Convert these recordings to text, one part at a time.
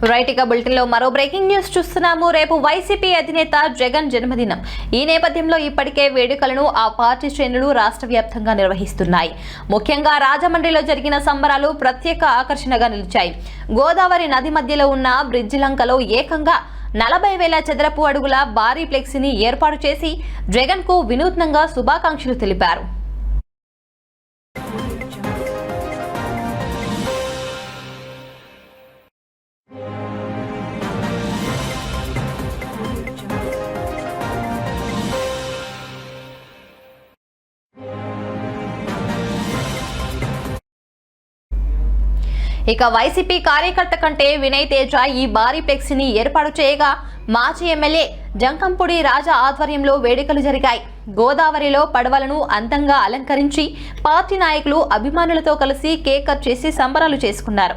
Right ఇక bulletin లో మరో బ్రేకింగ్ న్యూస్ చూస్తున్నాము. రేపు వైసీపీ అధినేత జగన్ జన్మదినం. ఈ నేపథ్యంలో ఇప్పటికే వేడుకలను ఆ పార్టీ శ్రేణులు రాష్ట్ర వ్యాప్తంగా నిర్వహిస్తున్నాయి. ముఖ్యంగా రాజమండ్రిలో జరిగిన సంబరాలు ప్రత్యేక ఆకర్షణగా నిలిచాయి. గోదావరి నది మధ్యలో ఉన్న బ్రిడ్జి లంకలో ఏకంగా 40,000 చదరపు అడుగుల భారీ ఫ్లెక్సీని ఏర్పాటు చేసి జగన్ కు వినూత్నంగా శుభాకాంక్షలు తెలిపారు. ఇక వైసీపీ కార్యకర్త కంటే వినయ్ తేజ ఈ భారీ ఫ్లెక్సీని ఏర్పాటు చేయగా మాజీ ఎమ్మెల్యే జంకంపూడి రాజా ఆధ్వర్యంలో వేడుకలు జరిగాయి. గోదావరిలో పడవలను అందంగా అలంకరించి పార్టీ నాయకులు అభిమానులతో కలిసి కేక్ కట్ చేసి సంబరాలు చేసుకున్నారు.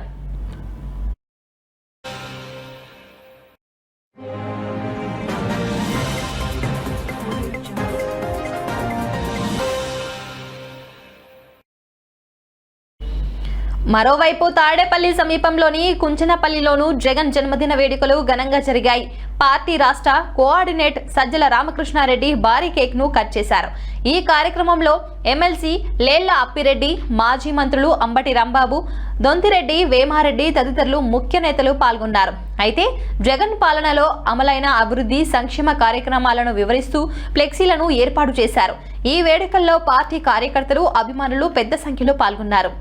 మరోవైపు తాడేపల్లి సమీపంలోని కుంచనపల్లిలోనూ జగన్ జన్మదిన వేడుకలు ఘనంగా జరిగాయి. పార్టీ రాష్ట్ర కోఆర్డినేట్ సజ్జల రామకృష్ణారెడ్డి భారీ కేక్ ను కట్ చేశారు. ఈ కార్యక్రమంలో ఎమ్మెల్సీ లేళ్ల అప్పిరెడ్డి, మాజీ మంత్రులు అంబటి రాంబాబు, దొంతిరెడ్డి, వేమారెడ్డి తదితరులు ముఖ్య నేతలు పాల్గొన్నారు. అయితే జగన్ పాలనలో అమలైన అభివృద్ధి సంక్షేమ కార్యక్రమాలను వివరిస్తూ ఫ్లెక్సీలను ఏర్పాటు చేశారు. ఈ వేడుకల్లో పార్టీ కార్యకర్తలు, అభిమానులు పెద్ద సంఖ్యలో పాల్గొన్నారు.